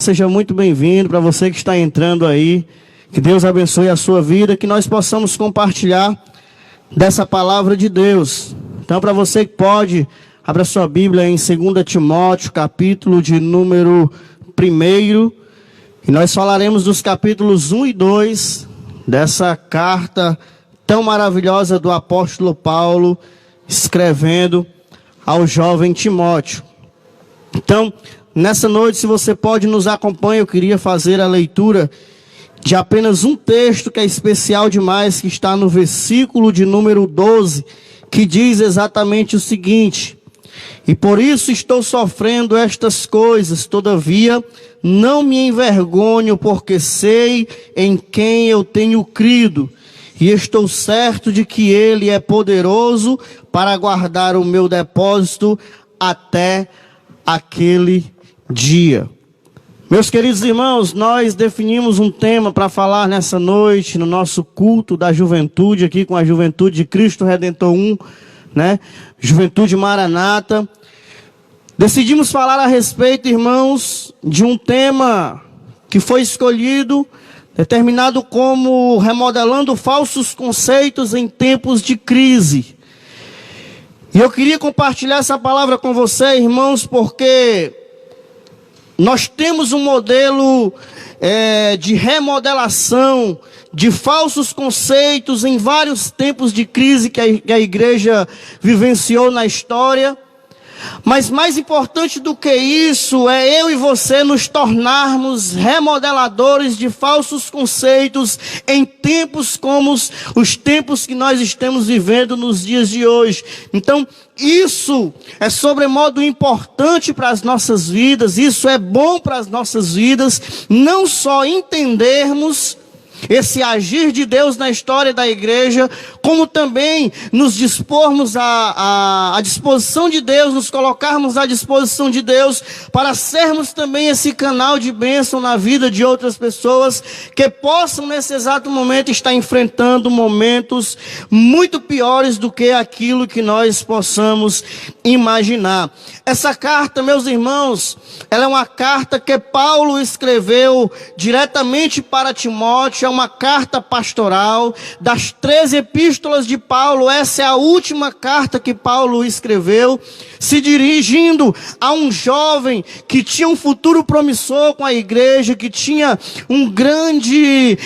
Seja muito bem-vindo. Para você que está entrando aí, que Deus abençoe a sua vida, que nós possamos compartilhar dessa palavra de Deus. Então, para você que pode, abra sua Bíblia em 2 Timóteo, capítulo de número 1, e nós falaremos dos capítulos 1 e 2 dessa carta tão maravilhosa do apóstolo Paulo, escrevendo ao jovem Timóteo. Então, nessa noite, se você pode nos acompanhar, eu queria fazer a leitura de apenas um texto que é especial demais, que está no versículo de número 12, que diz exatamente o seguinte: e por isso estou sofrendo estas coisas, todavia não me envergonho, porque sei em quem eu tenho crido, e estou certo de que Ele é poderoso para guardar o meu depósito até aquele dia. Meus queridos irmãos, nós definimos um tema para falar nessa noite, no nosso culto da juventude, aqui com a Juventude de Cristo Redentor 1, né? Juventude Maranata. Decidimos falar a respeito, irmãos, de um tema que foi escolhido, determinado como remodelando falsos conceitos em tempos de crise. E eu queria compartilhar essa palavra com você, irmãos, porque nós temos um modelo de remodelação de falsos conceitos em vários tempos de crise que a igreja vivenciou na história. Mas mais importante do que isso é eu e você nos tornarmos remodeladores de falsos conceitos em tempos como os tempos que nós estamos vivendo nos dias de hoje. Então, isso é sobremodo importante para as nossas vidas, isso é bom para as nossas vidas, não só entendermos esse agir de Deus na história da igreja, como também nos dispormos à disposição de Deus, nos colocarmos à disposição de Deus, para sermos também esse canal de bênção na vida de outras pessoas, que possam nesse exato momento estar enfrentando momentos muito piores do que aquilo que nós possamos imaginar. Essa carta, meus irmãos, ela é uma carta que Paulo escreveu diretamente para Timóteo, uma carta pastoral. Das 13 epístolas de Paulo, essa é a última carta que Paulo escreveu, se dirigindo a um jovem que tinha um futuro promissor com a igreja, que tinha um grande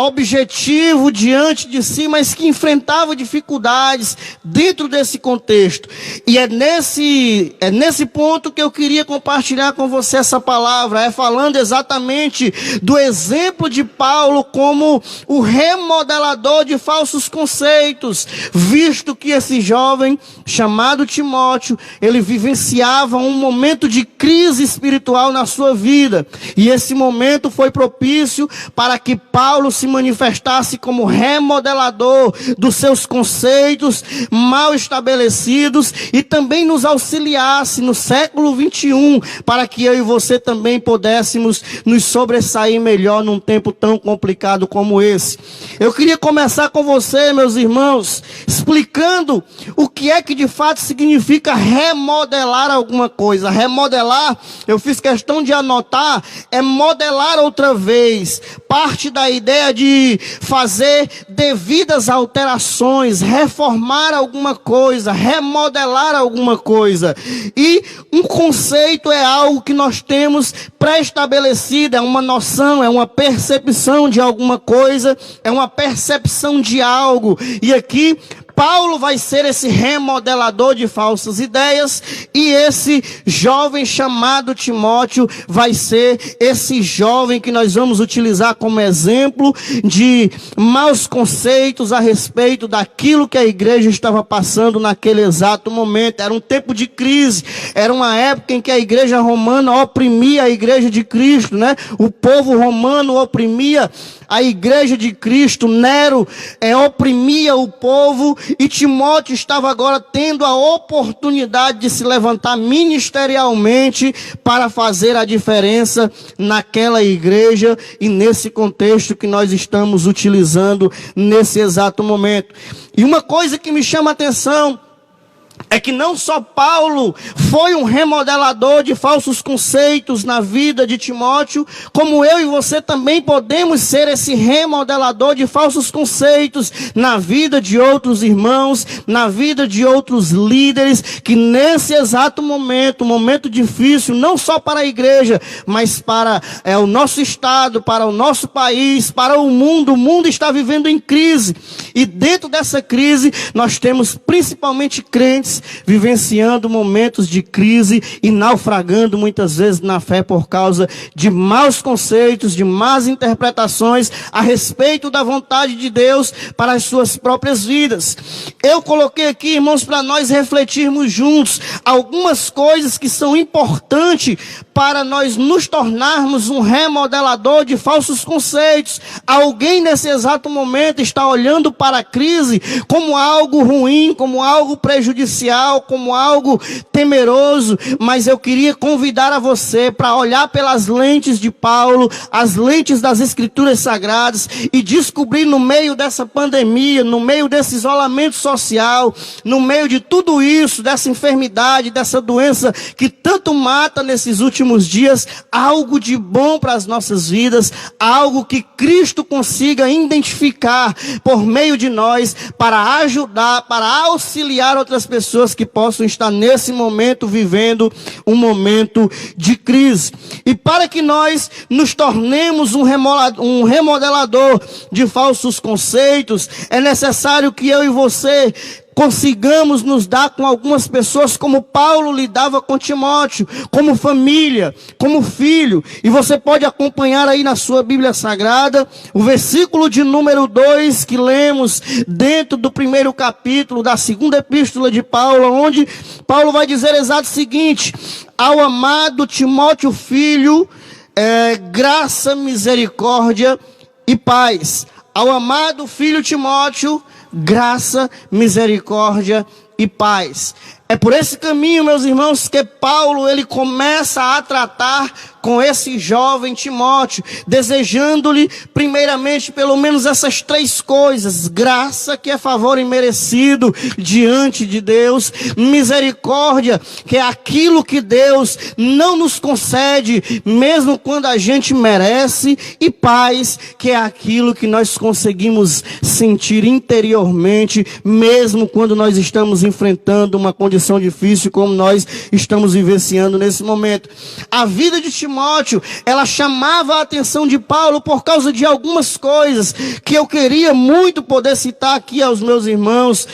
objetivo diante de si, mas que enfrentava dificuldades dentro desse contexto. E é nesse ponto que eu queria compartilhar com você essa palavra, falando exatamente do exemplo de Paulo como o remodelador de falsos conceitos, visto que esse jovem chamado Timóteo, ele vivenciava um momento de crise espiritual na sua vida, e esse momento foi propício para que Paulo se manifestasse como remodelador dos seus conceitos mal estabelecidos, e também nos auxiliasse no século 21, para que eu e você também pudéssemos nos sobressair melhor num tempo tão complicado como esse. Eu queria começar com você, meus irmãos, explicando o que é que de fato significa remodelar alguma coisa. Remodelar, eu fiz questão de anotar, é modelar outra vez. Parte da ideia de fazer devidas alterações, reformar alguma coisa, remodelar alguma coisa. E um conceito é algo que nós temos pré-estabelecido, é uma noção, é uma percepção de alguma coisa, é uma percepção de algo. E aqui Paulo vai ser esse remodelador de falsas ideias, e esse jovem chamado Timóteo vai ser esse jovem que nós vamos utilizar como exemplo de maus conceitos a respeito daquilo que a igreja estava passando naquele exato momento. Era um tempo de crise, era uma época em que a igreja romana oprimia a igreja de Cristo, né? O povo romano oprimia a igreja de Cristo, Nero oprimia o povo, e Timóteo estava agora tendo a oportunidade de se levantar ministerialmente para fazer a diferença naquela igreja e nesse contexto que nós estamos utilizando nesse exato momento. E uma coisa que me chama a atenção é é que não só Paulo foi um remodelador de falsos conceitos na vida de Timóteo, como eu e você também podemos ser esse remodelador de falsos conceitos na vida de outros irmãos, na vida de outros líderes, que nesse exato momento, um momento difícil, não só para a igreja, mas para o nosso estado, para o nosso país, para o mundo está vivendo em crise, e dentro dessa crise, nós temos principalmente crentes vivenciando momentos de crise e naufragando muitas vezes na fé por causa de maus conceitos, de más interpretações a respeito da vontade de Deus para as suas próprias vidas. Eu coloquei aqui, irmãos, para nós refletirmos juntos algumas coisas que são importantes para nós nos tornarmos um remodelador de falsos conceitos. Alguém nesse exato momento está olhando para a crise como algo ruim, como algo prejudicial, como algo temeroso, mas eu queria convidar a você para olhar pelas lentes de Paulo, as lentes das Escrituras Sagradas, e descobrir no meio dessa pandemia, no meio desse isolamento social, no meio de tudo isso, dessa enfermidade, dessa doença que tanto mata nesses últimos dias, algo de bom para as nossas vidas, algo que Cristo consiga identificar por meio de nós, para ajudar, para auxiliar outras pessoas que possam estar nesse momento vivendo um momento de crise. E para que nós nos tornemos um remodelador de falsos conceitos, é necessário que eu e você consigamos nos dar com algumas pessoas como Paulo lidava com Timóteo, como família, como filho. E você pode acompanhar aí na sua Bíblia Sagrada o versículo de número 2 que lemos dentro do primeiro capítulo da segunda epístola de Paulo, onde Paulo vai dizer exato o seguinte: ao amado Timóteo filho, graça, misericórdia e paz. Ao amado filho Timóteo, graça, misericórdia e paz. É por esse caminho, meus irmãos, que Paulo ele começa a tratar com esse jovem Timóteo, desejando-lhe primeiramente pelo menos essas três coisas: graça, que é favor imerecido diante de Deus; misericórdia, que é aquilo que Deus não nos concede mesmo quando a gente merece; e paz, que é aquilo que nós conseguimos sentir interiormente mesmo quando nós estamos enfrentando uma condição difícil como nós estamos vivenciando nesse momento. A vida de Timóteo, ela chamava a atenção de Paulo por causa de algumas coisas que eu queria muito poder citar aqui aos meus irmãos,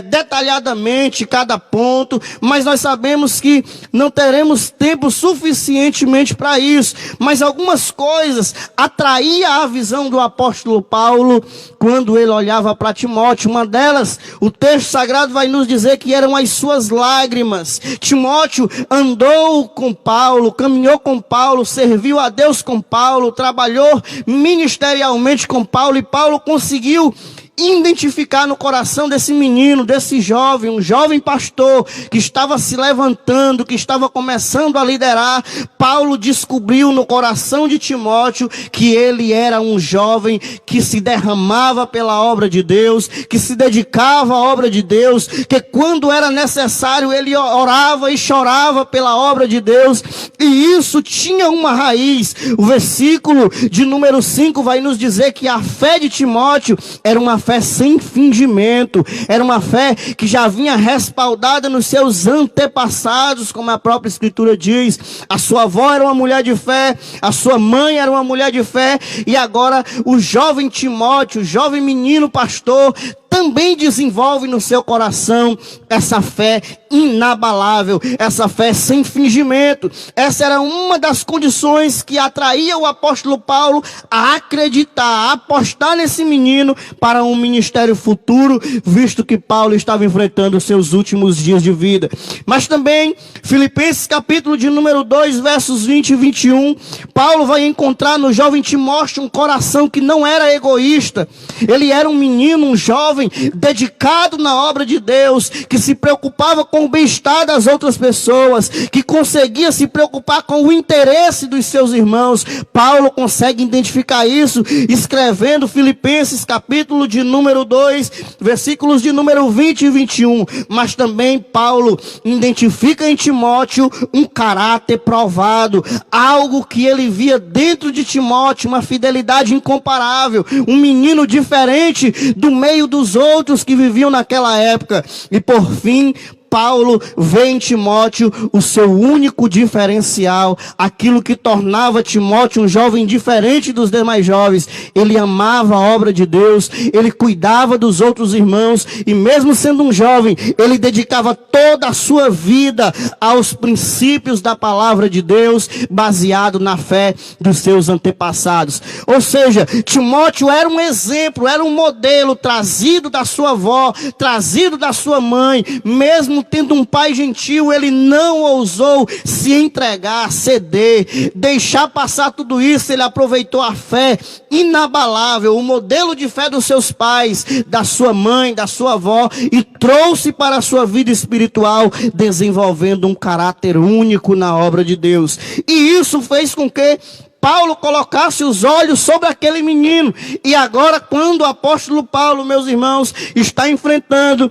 detalhadamente cada ponto, mas nós sabemos que não teremos tempo suficientemente para isso. Mas algumas coisas atraía a visão do apóstolo Paulo quando ele olhava para Timóteo. Uma delas, o texto sagrado vai nos dizer que eram as suas lágrimas. Timóteo andou com Paulo, caminhou com Paulo, serviu a Deus com Paulo, trabalhou ministerialmente com Paulo, e Paulo conseguiu identificar no coração desse menino, desse jovem, um jovem pastor que estava se levantando, que estava começando a liderar. Paulo descobriu no coração de Timóteo que ele era um jovem que se derramava pela obra de Deus, que se dedicava à obra de Deus, que quando era necessário ele orava e chorava pela obra de Deus, e isso tinha uma raiz. O versículo de número 5 vai nos dizer que a fé de Timóteo era uma fé sem fingimento, era uma fé que já vinha respaldada nos seus antepassados, como a própria Escritura diz. A sua avó era uma mulher de fé, a sua mãe era uma mulher de fé, e agora o jovem Timóteo, o jovem menino pastor, também desenvolve no seu coração essa fé inabalável, essa fé sem fingimento. Essa era uma das condições que atraía o apóstolo Paulo a acreditar, a apostar nesse menino para um ministério futuro, visto que Paulo estava enfrentando os seus últimos dias de vida. Mas também, Filipenses capítulo de número 2, versos 20 e 21, Paulo vai encontrar no jovem Timóteo um coração que não era egoísta. Ele era um menino, um jovem jovem dedicado na obra de Deus, que se preocupava com o bem-estar das outras pessoas, que conseguia se preocupar com o interesse dos seus irmãos. Paulo consegue identificar isso, escrevendo Filipenses capítulo de número 2, versículos de número 20 e 21. Mas também Paulo identifica em Timóteo um caráter provado, algo que ele via dentro de Timóteo, uma fidelidade incomparável, um menino diferente do meio dos outros que viviam naquela época. E por fim, Paulo vê em Timóteo o seu único diferencial, aquilo que tornava Timóteo um jovem diferente dos demais jovens. Ele amava a obra de Deus, ele cuidava dos outros irmãos, e mesmo sendo um jovem, ele dedicava toda a sua vida aos princípios da palavra de Deus, baseado na fé dos seus antepassados. Ou seja, Timóteo era um exemplo, era um modelo trazido da sua avó, trazido da sua mãe. Mesmo tendo um pai gentil, ele não ousou se entregar, ceder, deixar passar tudo isso. Ele aproveitou a fé inabalável, o modelo de fé dos seus pais, da sua mãe, da sua avó, e trouxe para a sua vida espiritual, desenvolvendo um caráter único na obra de Deus. E isso fez com que Paulo colocasse os olhos sobre aquele menino. E agora, quando o apóstolo Paulo, meus irmãos, está enfrentando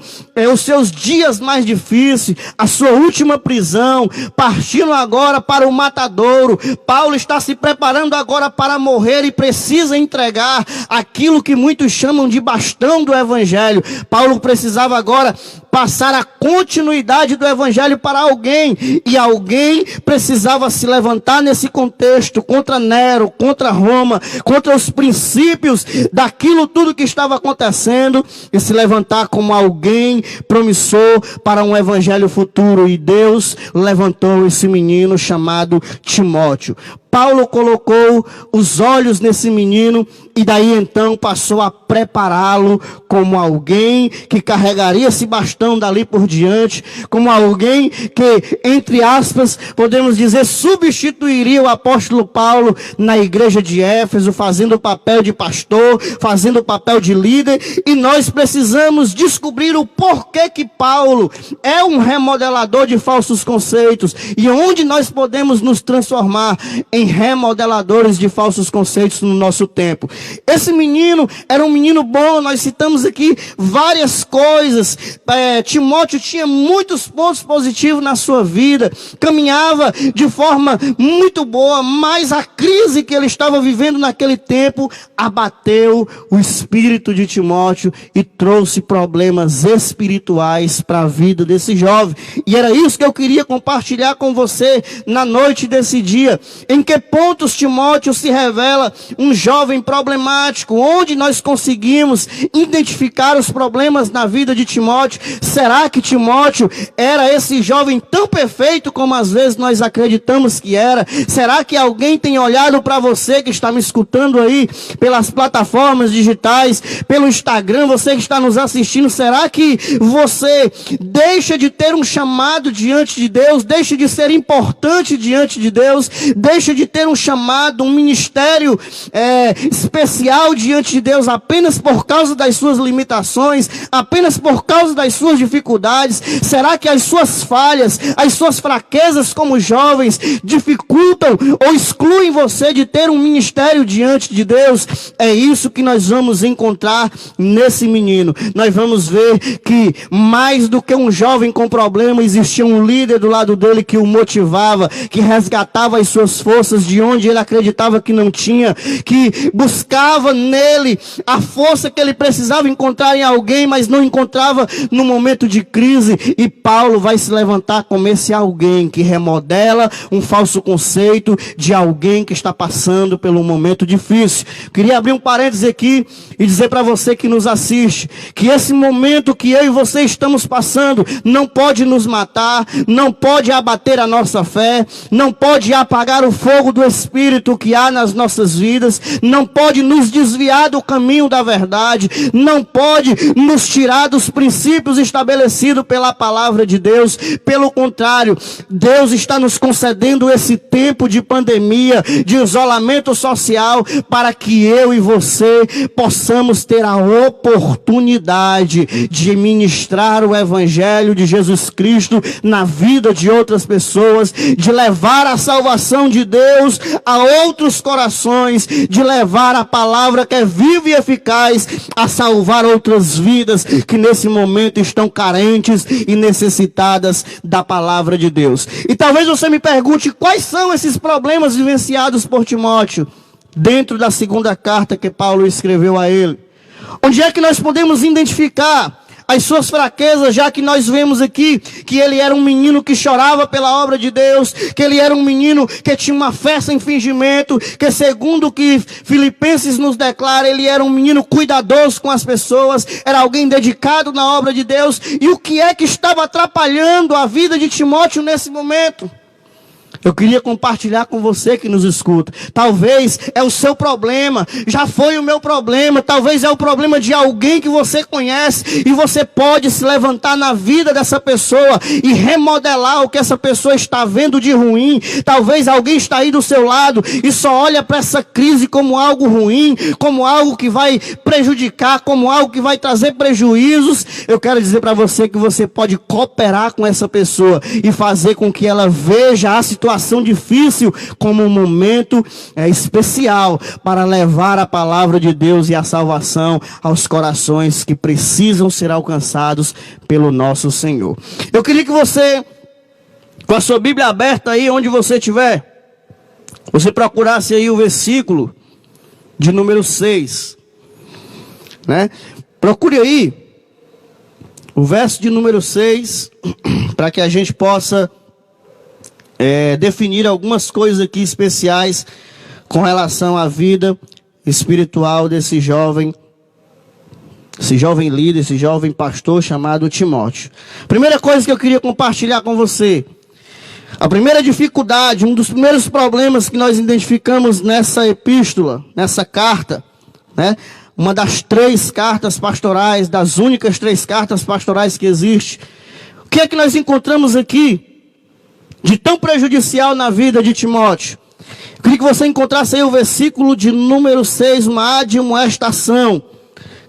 os seus dias mais difíceis, a sua última prisão, partindo agora para o matadouro, Paulo está se preparando agora para morrer e precisa entregar aquilo que muitos chamam de bastão do evangelho. Paulo precisava agora passar a continuidade do evangelho para alguém, e alguém precisava se levantar nesse contexto contra Nero, contra Roma, contra os princípios daquilo tudo que estava acontecendo, e se levantar como alguém promissor para um evangelho futuro. E Deus levantou esse menino chamado Timóteo. Paulo colocou os olhos nesse menino e daí então passou a prepará-lo como alguém que carregaria esse bastão dali por diante, como alguém que, entre aspas, podemos dizer, substituiria o apóstolo Paulo na igreja de Éfeso, fazendo o papel de pastor, fazendo o papel de líder. E nós precisamos descobrir o porquê que Paulo é um remodelador de falsos conceitos e onde nós podemos nos transformar em remodeladores de falsos conceitos no nosso tempo. Esse menino era um menino bom, nós citamos aqui várias coisas. Timóteo tinha muitos pontos positivos na sua vida, caminhava de forma muito boa, mas a crise que ele estava vivendo naquele tempo abateu o espírito de Timóteo e trouxe problemas espirituais para a vida desse jovem. E era isso que eu queria compartilhar com você na noite desse dia. Em que pontos Timóteo se revela um jovem problemático? Onde nós conseguimos identificar os problemas na vida de Timóteo? Será que Timóteo era esse jovem tão perfeito como às vezes nós acreditamos que era? Será que alguém tem olhado para você que está me escutando aí pelas plataformas digitais, pelo Instagram, você que está nos assistindo? Será que você deixa de ter um chamado diante de Deus, deixa de ser importante diante de Deus, deixa de ter um chamado, um ministério especial diante de Deus apenas por causa das suas limitações, apenas por causa das suas dificuldades? Será que as suas falhas, as suas fraquezas como jovens dificultam ou excluem você de ter um ministério diante de Deus? É isso que nós vamos encontrar nesse menino. Nós vamos ver que mais do que um jovem com problema, existia um líder do lado dele que o motivava, que resgatava as suas forças de onde ele acreditava que não tinha, que buscava nele a força que ele precisava encontrar em alguém, mas não encontrava no momento de crise. E Paulo vai se levantar como esse alguém que remodela um falso conceito de alguém que está passando por um momento difícil. Queria abrir um parênteses aqui e dizer para você que nos assiste, que esse momento que eu e você estamos passando não pode nos matar, não pode abater a nossa fé, não pode apagar o fogo fogo do Espírito que há nas nossas vidas, não pode nos desviar do caminho da verdade, não pode nos tirar dos princípios estabelecidos pela palavra de Deus. Pelo contrário, Deus está nos concedendo esse tempo de pandemia, de isolamento social, para que eu e você possamos ter a oportunidade de ministrar o Evangelho de Jesus Cristo na vida de outras pessoas, de levar a salvação de Deus a outros corações, de levar a palavra que é viva e eficaz a salvar outras vidas que nesse momento estão carentes e necessitadas da palavra de Deus. E talvez você me pergunte quais são esses problemas vivenciados por Timóteo dentro da segunda carta que Paulo escreveu a ele. Onde é que nós podemos identificar as suas fraquezas, já que nós vemos aqui que ele era um menino que chorava pela obra de Deus, que ele era um menino que tinha uma fé sem fingimento, que segundo o que Filipenses nos declara, ele era um menino cuidadoso com as pessoas, era alguém dedicado na obra de Deus. E o que é que estava atrapalhando a vida de Timóteo nesse momento? Eu queria compartilhar com você que nos escuta. Talvez é o seu problema, já foi o meu problema, talvez é o problema de alguém que você conhece, e você pode se levantar na vida dessa pessoa e remodelar o que essa pessoa está vendo de ruim. Talvez alguém está aí do seu lado e só olha para essa crise como algo ruim, como algo que vai prejudicar, como algo que vai trazer prejuízos. Eu quero dizer para você que você pode cooperar com essa pessoa e fazer com que ela veja a situação difícil como um momento especial para levar a palavra de Deus e a salvação aos corações que precisam ser alcançados pelo nosso Senhor. Eu queria que você, com a sua Bíblia aberta aí onde você estiver, você procurasse aí o versículo de número 6, né? Procure aí o verso de número 6, para que a gente possa definir algumas coisas aqui especiais com relação à vida espiritual desse jovem líder, esse jovem pastor chamado Timóteo. Primeira coisa que eu queria compartilhar com você, a primeira dificuldade, um dos primeiros problemas que nós identificamos nessa epístola, nessa carta, né? Uma das 3 cartas pastorais, das únicas 3 cartas pastorais que existe. O que é que nós encontramos aqui de tão prejudicial na vida de Timóteo? Eu queria que você encontrasse aí o versículo de número 6, uma admoestação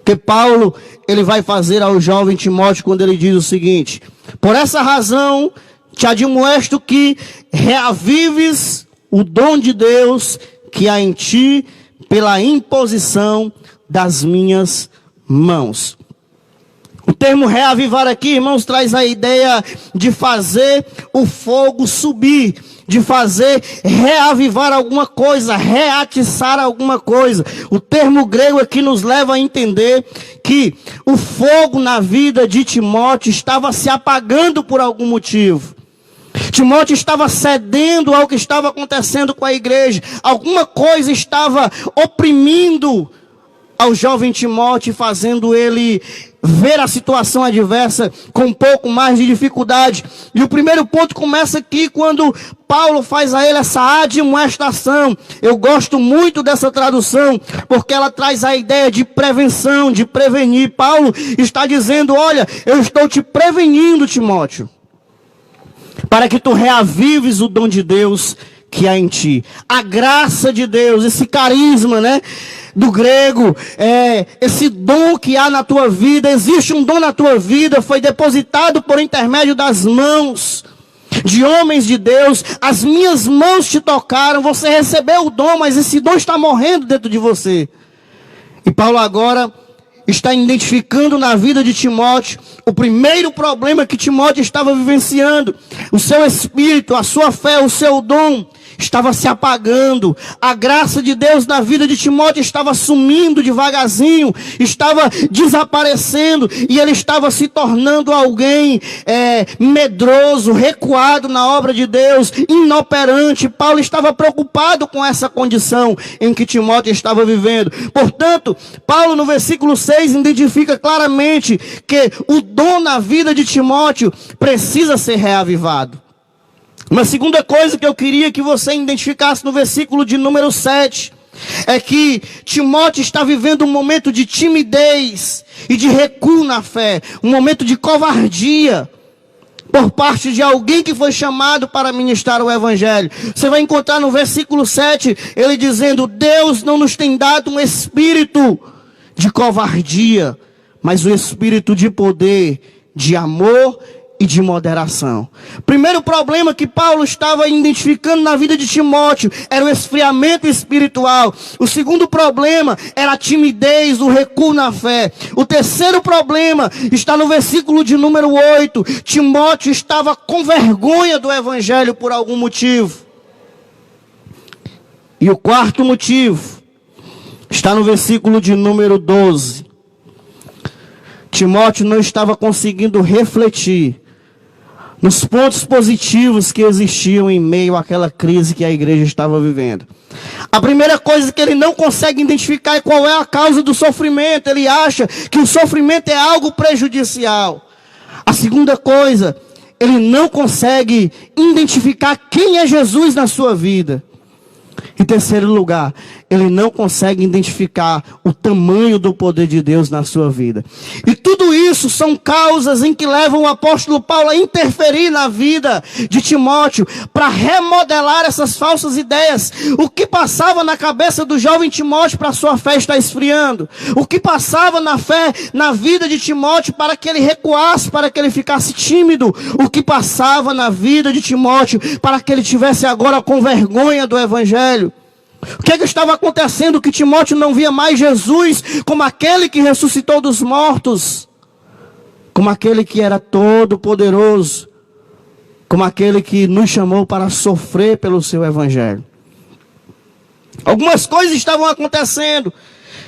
que Paulo ele vai fazer ao jovem Timóteo quando ele diz o seguinte: por essa razão te admoesto que reavives o dom de Deus que há em ti pela imposição das minhas mãos. O termo reavivar aqui, irmãos, traz a ideia de fazer o fogo subir, de fazer reavivar alguma coisa, reatiçar alguma coisa. O termo grego aqui nos leva a entender que o fogo na vida de Timóteo estava se apagando por algum motivo. Timóteo estava cedendo ao que estava acontecendo com a igreja. Alguma coisa estava oprimindo ao jovem Timóteo, fazendo ele ver a situação adversa com um pouco mais de dificuldade. E o primeiro ponto começa aqui quando Paulo faz a ele essa admoestação. Eu gosto muito dessa tradução, porque ela traz a ideia de prevenção, de prevenir. Paulo está dizendo: olha, eu estou te prevenindo, Timóteo, para que tu reavives o dom de Deus que há em ti. A graça de Deus, esse carisma, né? Do grego, esse dom que há na tua vida, existe um dom na tua vida, foi depositado por intermédio das mãos de homens de Deus. As minhas mãos te tocaram, você recebeu o dom, mas esse dom está morrendo dentro de você. E Paulo agora está identificando na vida de Timóteo o primeiro problema que Timóteo estava vivenciando. O seu espírito, a sua fé, o seu dom estava se apagando. A graça de Deus na vida de Timóteo estava sumindo devagarzinho, estava desaparecendo, e ele estava se tornando alguém medroso, recuado na obra de Deus, inoperante. Paulo estava preocupado com essa condição em que Timóteo estava vivendo. Portanto, Paulo no versículo 6 identifica claramente que o dom na vida de Timóteo precisa ser reavivado. Uma segunda coisa que eu queria que você identificasse no versículo de número 7, é que Timóteo está vivendo um momento de timidez e de recuo na fé, um momento de covardia, por parte de alguém que foi chamado para ministrar o evangelho. Você vai encontrar no versículo 7, ele dizendo: Deus não nos tem dado um espírito de covardia, mas um espírito de poder, de amor e de moderação. Primeiro problema que Paulo estava identificando na vida de Timóteo era o esfriamento espiritual. O segundo problema era a timidez, o recuo na fé. O terceiro problema está no versículo de número 8. Timóteo estava com vergonha do evangelho por algum motivo. E o quarto motivo está no versículo de número 12. Timóteo não estava conseguindo refletir nos pontos positivos que existiam em meio àquela crise que a igreja estava vivendo. A primeira coisa que ele não consegue identificar é qual é a causa do sofrimento. Ele acha que o sofrimento é algo prejudicial. A segunda coisa, ele não consegue identificar quem é Jesus na sua vida. Em terceiro lugar, ele não consegue identificar o tamanho do poder de Deus na sua vida. E tudo isso são causas em que levam o apóstolo Paulo a interferir na vida de Timóteo, para remodelar essas falsas ideias. O que passava na cabeça do jovem Timóteo para sua fé estar esfriando? O que passava na vida de Timóteo para que ele recuasse, para que ele ficasse tímido? O que passava na vida de Timóteo para que ele tivesse agora com vergonha do evangelho? O que estava acontecendo? Que Timóteo não via mais Jesus como aquele que ressuscitou dos mortos, como aquele que era todo poderoso, como aquele que nos chamou para sofrer pelo seu evangelho. Algumas coisas estavam acontecendo.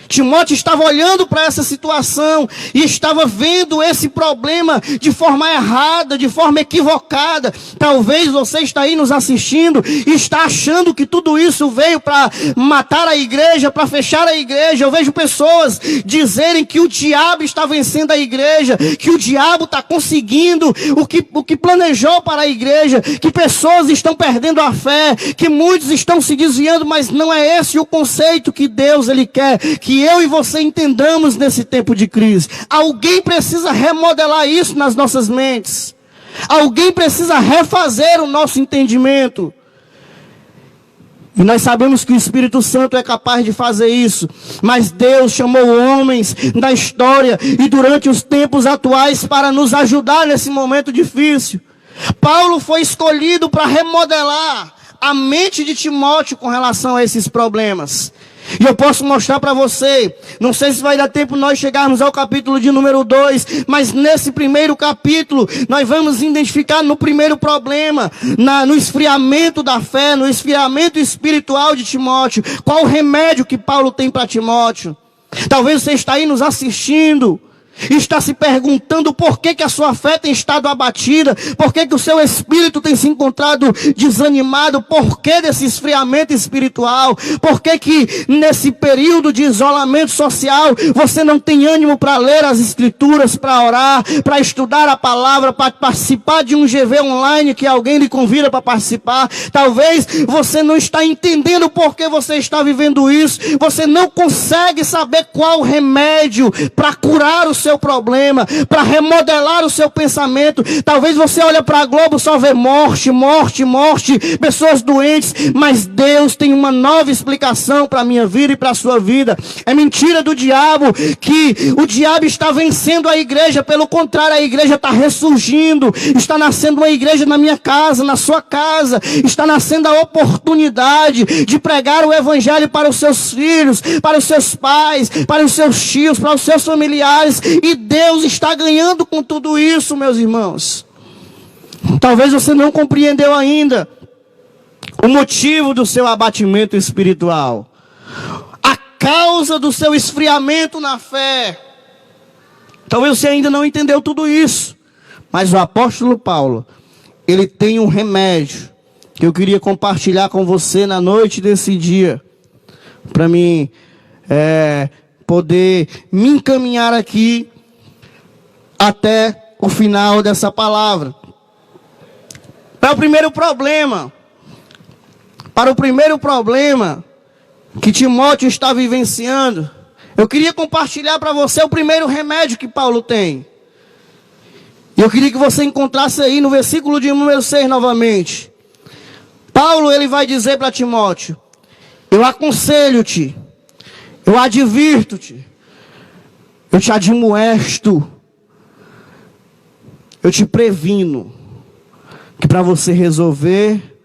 Timóteo estava olhando para essa situação e estava vendo esse problema de forma errada, de forma equivocada. Talvez você está aí nos assistindo e está achando que tudo isso veio para matar a igreja, para fechar a igreja. Eu vejo pessoas dizerem que o diabo está vencendo a igreja, que o diabo está conseguindo o que planejou para a igreja, que pessoas estão perdendo a fé, que muitos estão se desviando, mas não é esse o conceito que Deus ele quer que eu e você entendamos nesse tempo de crise. Alguém precisa remodelar isso nas nossas mentes. Alguém precisa refazer o nosso entendimento. E nós sabemos que o Espírito Santo é capaz de fazer isso. Mas Deus chamou homens da história e durante os tempos atuais para nos ajudar nesse momento difícil. Paulo foi escolhido para remodelar a mente de Timóteo com relação a esses problemas. E eu posso mostrar para você, não sei se vai dar tempo nós chegarmos ao capítulo de número 2, mas nesse primeiro capítulo, nós vamos identificar no primeiro problema, no esfriamento da fé, no esfriamento espiritual de Timóteo, qual o remédio que Paulo tem para Timóteo. Talvez você está aí nos assistindo, e está se perguntando por que a sua fé tem estado abatida, por que o seu espírito tem se encontrado desanimado, por que desse esfriamento espiritual, por que nesse período de isolamento social você não tem ânimo para ler as escrituras, para orar, para estudar a palavra, para participar de um GV online que alguém lhe convida para participar. Talvez você não está entendendo por que você está vivendo isso, você não consegue saber qual o remédio para curar o seu problema, para remodelar o seu pensamento. Talvez você olhe para a Globo, só vê morte, morte, morte, pessoas doentes, mas Deus tem uma nova explicação para a minha vida e para a sua vida. É mentira do diabo que o diabo está vencendo a igreja, pelo contrário, a igreja está ressurgindo, está nascendo uma igreja na minha casa, na sua casa, está nascendo a oportunidade de pregar o evangelho para os seus filhos, para os seus pais, para os seus tios, para os seus familiares. E Deus está ganhando com tudo isso, meus irmãos. Talvez você não compreendeu ainda o motivo do seu abatimento espiritual, a causa do seu esfriamento na fé. Talvez você ainda não entendeu tudo isso, mas o apóstolo Paulo, ele tem um remédio que eu queria compartilhar com você na noite desse dia, para mim poder me encaminhar aqui até o final dessa palavra. Para o primeiro problema que Timóteo está vivenciando, eu queria compartilhar para você o primeiro remédio que Paulo tem. E eu queria que você encontrasse aí no versículo de número 6 novamente. Paulo, ele vai dizer para Timóteo: eu aconselho-te, eu advirto-te, eu te admoesto, eu te previno, que para você resolver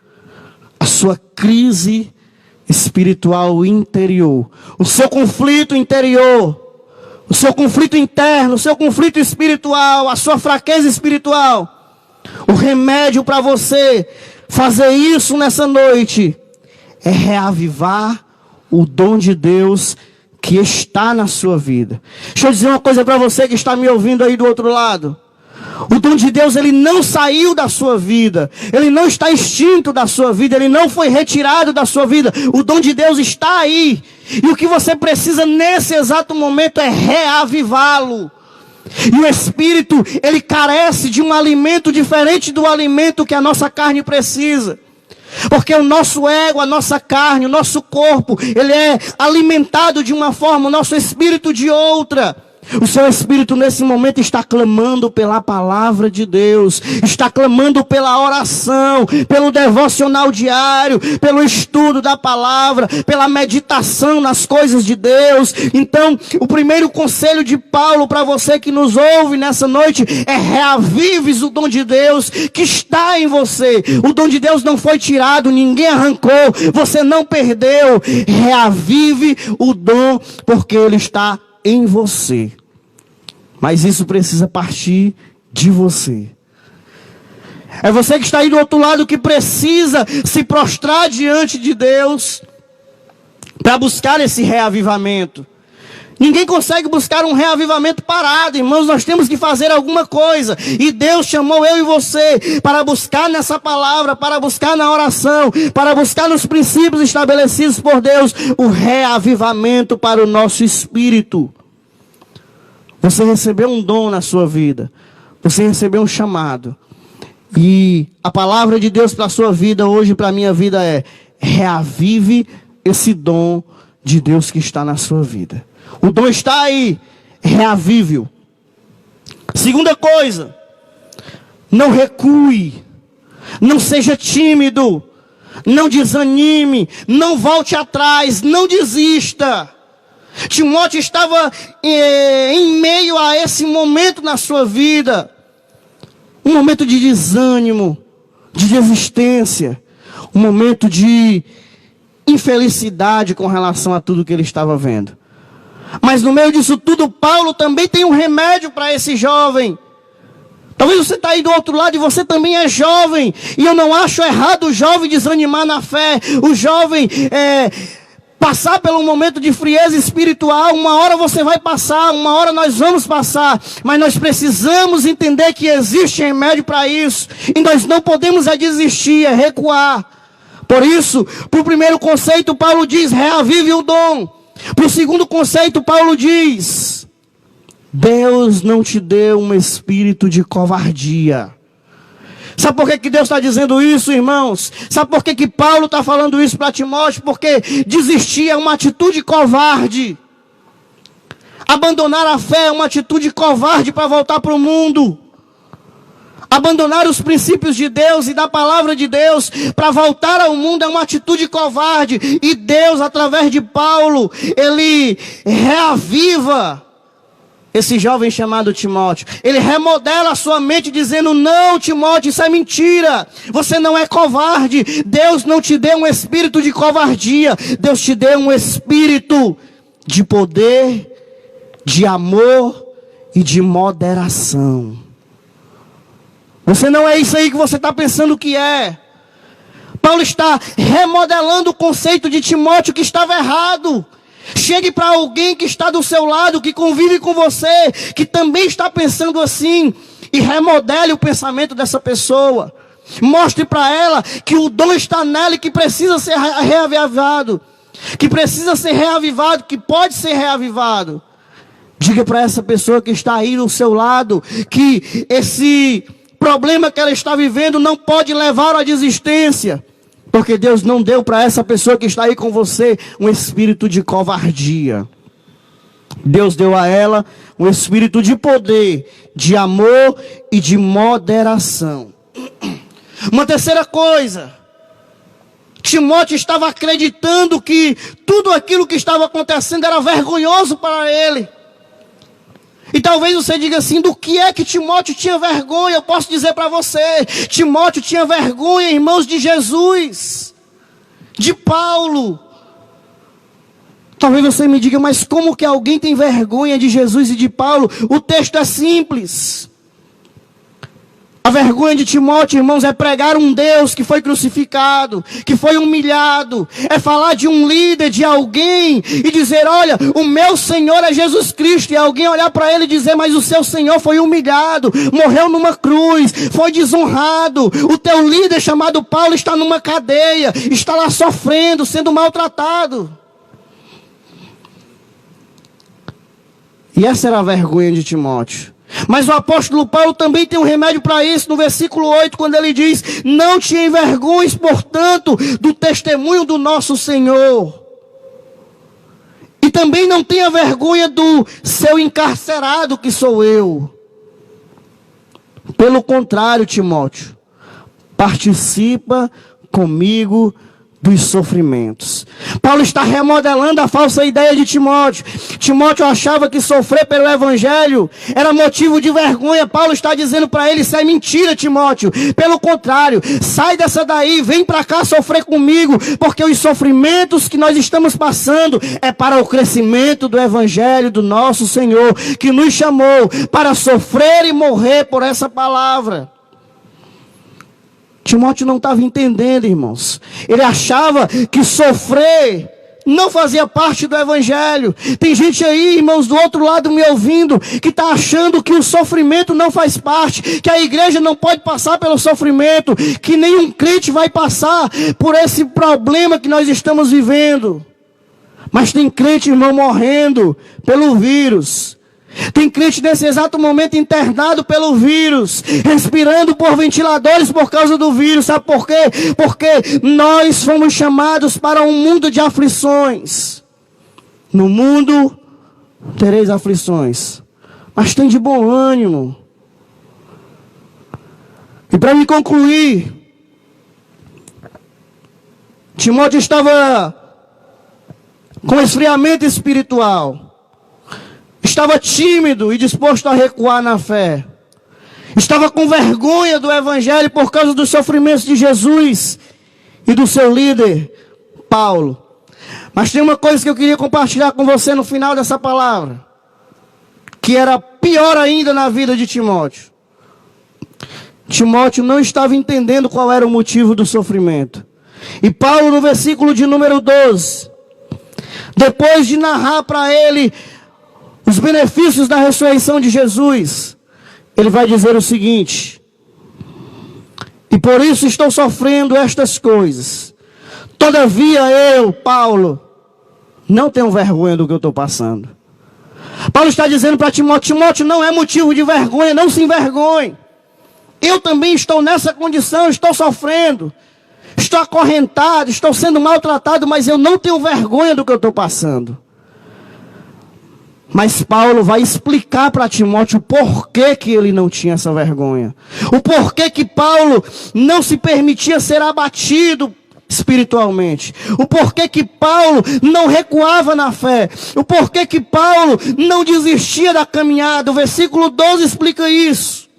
a sua crise espiritual interior, o seu conflito interior, o seu conflito interno, o seu conflito espiritual, a sua fraqueza espiritual, o remédio para você fazer isso nessa noite é reavivar o dom de Deus que está na sua vida. Deixa eu dizer uma coisa para você que está me ouvindo aí do outro lado. O dom de Deus, ele não saiu da sua vida. Ele não está extinto da sua vida. Ele não foi retirado da sua vida. O dom de Deus está aí. E o que você precisa nesse exato momento é reavivá-lo. E o Espírito, ele carece de um alimento diferente do alimento que a nossa carne precisa. Porque o nosso ego, a nossa carne, o nosso corpo, ele é alimentado de uma forma, o nosso espírito de outra. O seu espírito nesse momento está clamando pela palavra de Deus, está clamando pela oração, pelo devocional diário, pelo estudo da palavra, pela meditação nas coisas de Deus. Então, o primeiro conselho de Paulo para você que nos ouve nessa noite é: reavives o dom de Deus que está em você. O dom de Deus não foi tirado, ninguém arrancou, você não perdeu. Reavive o dom porque ele está em você. Mas isso precisa partir de você. É você que está aí do outro lado que precisa se prostrar diante de Deus para buscar esse reavivamento. Ninguém consegue buscar um reavivamento parado, irmãos. Nós temos que fazer alguma coisa. E Deus chamou eu e você para buscar nessa palavra, para buscar na oração, para buscar nos princípios estabelecidos por Deus, o reavivamento para o nosso espírito. Você recebeu um dom na sua vida. Você recebeu um chamado. E a palavra de Deus para a sua vida hoje, para a minha vida é: reavive esse dom de Deus que está na sua vida. O dom está aí. Reavive-o. Segunda coisa: não recue. Não seja tímido. Não desanime. Não volte atrás. Não desista. Timóteo estava em meio a esse momento na sua vida, um momento de desânimo, de desistência, um momento de infelicidade com relação a tudo que ele estava vendo. Mas no meio disso tudo, Paulo também tem um remédio para esse jovem. Talvez você está aí do outro lado e você também é jovem, e eu não acho errado o jovem desanimar na fé, o jovem passar por um momento de frieza espiritual. Uma hora você vai passar, uma hora nós vamos passar, mas nós precisamos entender que existe remédio para isso, e nós não podemos desistir, recuar. Por isso, para o primeiro conceito, Paulo diz: reavive o dom. Para o segundo conceito, Paulo diz: Deus não te deu um espírito de covardia. Sabe por que Deus está dizendo isso, irmãos? Sabe por que Paulo está falando isso para Timóteo? Porque desistir é uma atitude covarde. Abandonar a fé é uma atitude covarde para voltar para o mundo. Abandonar os princípios de Deus e da palavra de Deus para voltar ao mundo é uma atitude covarde. E Deus, através de Paulo, ele reaviva esse jovem chamado Timóteo. Ele remodela a sua mente dizendo: não, Timóteo, isso é mentira. Você não é covarde. Deus não te deu um espírito de covardia. Deus te deu um espírito de poder, de amor e de moderação. Você não é isso aí que você está pensando que é. Paulo está remodelando o conceito de Timóteo que estava errado. Chegue para alguém que está do seu lado, que convive com você, que também está pensando assim, e remodele o pensamento dessa pessoa. Mostre para ela que o dom está nela e que precisa ser reavivado. Que precisa ser reavivado, que pode ser reavivado. Diga para essa pessoa que está aí do seu lado que esse problema que ela está vivendo não pode levar à desistência. Porque Deus não deu para essa pessoa que está aí com você um espírito de covardia. Deus deu a ela um espírito de poder, de amor e de moderação. Uma terceira coisa, Timóteo estava acreditando que tudo aquilo que estava acontecendo era vergonhoso para ele. E talvez você diga assim, do que é que Timóteo tinha vergonha? Eu posso dizer para você, Timóteo tinha vergonha, irmãos, de Jesus, de Paulo. Talvez você me diga, mas como que alguém tem vergonha de Jesus e de Paulo? O texto é simples. A vergonha de Timóteo, irmãos, é pregar um Deus que foi crucificado, que foi humilhado. É falar de um líder, de alguém, e dizer, olha, o meu Senhor é Jesus Cristo. E alguém olhar para ele e dizer, mas o seu Senhor foi humilhado, morreu numa cruz, foi desonrado. O teu líder chamado Paulo está numa cadeia, está lá sofrendo, sendo maltratado. E essa era a vergonha de Timóteo. Mas o apóstolo Paulo também tem um remédio para isso, no versículo 8, quando ele diz, não te envergonhes, portanto, do testemunho do nosso Senhor. E também não tenha vergonha do seu encarcerado, que sou eu. Pelo contrário, Timóteo, participa comigo dos sofrimentos. Paulo está remodelando a falsa ideia de Timóteo. Timóteo achava que sofrer pelo evangelho era motivo de vergonha. Paulo está dizendo para ele, isso é mentira, Timóteo. Pelo contrário, sai dessa daí, vem para cá sofrer comigo, porque os sofrimentos que nós estamos passando é para o crescimento do evangelho do nosso Senhor, que nos chamou para sofrer e morrer por essa palavra. Timóteo não estava entendendo, irmãos. Ele achava que sofrer não fazia parte do evangelho. Tem gente aí, irmãos, do outro lado me ouvindo, que está achando que o sofrimento não faz parte, que a igreja não pode passar pelo sofrimento, que nenhum crente vai passar por esse problema que nós estamos vivendo. Mas tem crente, irmão, morrendo pelo vírus. Tem crente nesse exato momento internado pelo vírus, respirando por ventiladores por causa do vírus. Sabe por quê? Porque nós fomos chamados para um mundo de aflições. No mundo tereis aflições, mas tem de bom ânimo. E para me concluir, Timóteo estava com esfriamento espiritual. Estava tímido e disposto a recuar na fé. Estava com vergonha do evangelho por causa dos sofrimentos de Jesus e do seu líder, Paulo. Mas tem uma coisa que eu queria compartilhar com você no final dessa palavra, que era pior ainda na vida de Timóteo. Timóteo não estava entendendo qual era o motivo do sofrimento. E Paulo, no versículo de número 12, depois de narrar para ele os benefícios da ressurreição de Jesus, ele vai dizer o seguinte: e por isso estou sofrendo estas coisas. Todavia eu, Paulo, não tenho vergonha do que eu estou passando. Paulo está dizendo para Timóteo, Timóteo, não é motivo de vergonha, não se envergonhe. Eu também estou nessa condição, estou sofrendo, estou acorrentado, estou sendo maltratado, mas eu não tenho vergonha do que eu estou passando. Mas Paulo vai explicar para Timóteo o porquê que ele não tinha essa vergonha. O porquê que Paulo não se permitia ser abatido espiritualmente. O porquê que Paulo não recuava na fé. O porquê que Paulo não desistia da caminhada. O versículo 12 explica isso.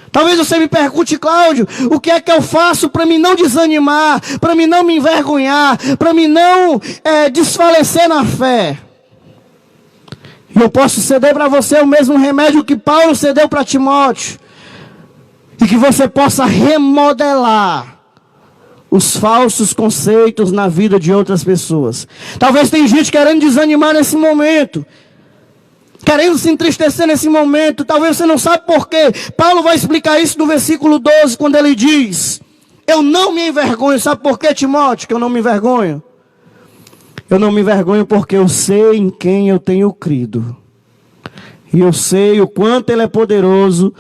Talvez você me pergunte, Cláudio, o que é que eu faço para me não desanimar, para me não me envergonhar, para me não desfalecer na fé? E eu posso ceder para você o mesmo remédio que Paulo cedeu para Timóteo. E que você possa remodelar os falsos conceitos na vida de outras pessoas. Talvez tem gente querendo desanimar nesse momento, querendo se entristecer nesse momento. Talvez você não sabe por quê. Paulo vai explicar isso no versículo 12, quando ele diz, eu não me envergonho. Sabe por quê, Timóteo, que eu não me envergonho? Eu não me envergonho porque eu sei em quem eu tenho crido. E eu sei o quanto Ele é poderoso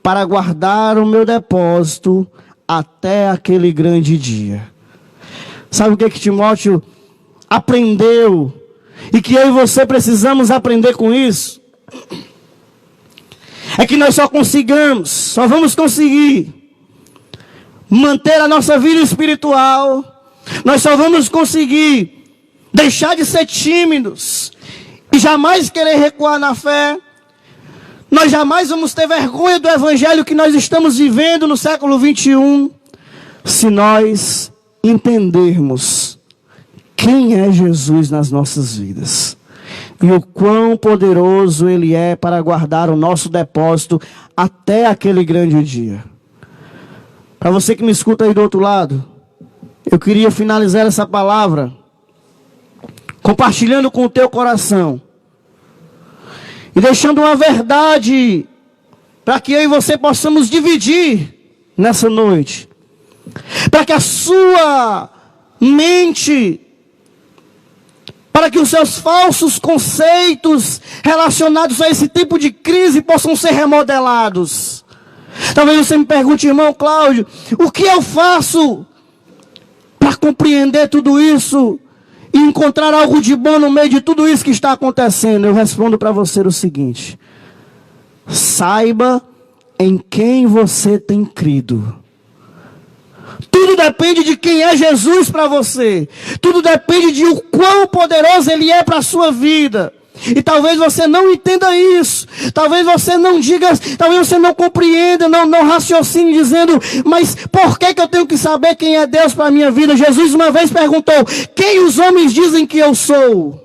para guardar o meu depósito até aquele grande dia. Sabe o que Timóteo aprendeu? E que eu e você precisamos aprender com isso? É que nós só vamos conseguir manter a nossa vida espiritual, nós só vamos conseguir deixar de ser tímidos e jamais querer recuar na fé. Nós jamais vamos ter vergonha do evangelho que nós estamos vivendo no século 21, se nós entendermos quem é Jesus nas nossas vidas e o quão poderoso Ele é para guardar o nosso depósito até aquele grande dia. Para você que me escuta aí do outro lado, eu queria finalizar essa palavra compartilhando com o teu coração e deixando uma verdade para que eu e você possamos dividir nessa noite, para que a sua mente, para que os seus falsos conceitos relacionados a esse tipo de crise possam ser remodelados. Talvez você me pergunte, irmão Cláudio, o que eu faço para compreender tudo isso e encontrar algo de bom no meio de tudo isso que está acontecendo? Eu respondo para você o seguinte: saiba em quem você tem crido. Tudo depende de quem é Jesus para você. Tudo depende de o quão poderoso Ele é para a sua vida. E talvez você não entenda isso. Talvez você não diga, talvez você não compreenda, não raciocine dizendo, mas por que eu tenho que saber quem é Deus para a minha vida? Jesus uma vez perguntou, quem os homens dizem que eu sou?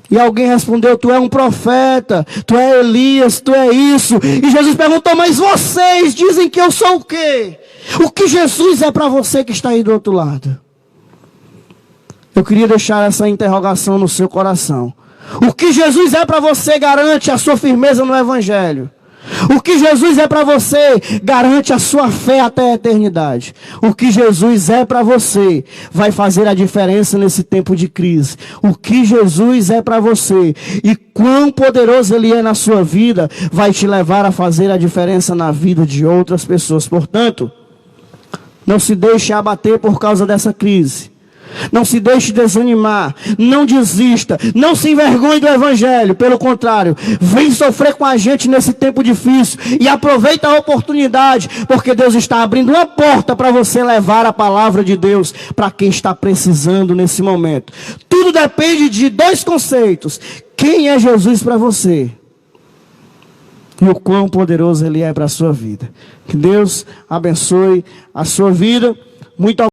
E alguém respondeu, tu é um profeta, tu é Elias, tu é isso. E Jesus perguntou, mas vocês dizem que eu sou o quê? O que Jesus é para você que está aí do outro lado? Eu queria deixar essa interrogação no seu coração. O que Jesus é para você garante a sua firmeza no Evangelho. O que Jesus é para você garante a sua fé até a eternidade. O que Jesus é para você vai fazer a diferença nesse tempo de crise. O que Jesus é para você e quão poderoso Ele é na sua vida vai te levar a fazer a diferença na vida de outras pessoas. Portanto, não se deixe abater por causa dessa crise. Não se deixe desanimar, não desista, não se envergonhe do Evangelho. Pelo contrário, vem sofrer com a gente nesse tempo difícil e aproveita a oportunidade, porque Deus está abrindo uma porta para você levar a palavra de Deus para quem está precisando nesse momento. Tudo depende de dois conceitos: quem é Jesus para você e o quão poderoso Ele é para a sua vida. Que Deus abençoe a sua vida. Muito obrigado.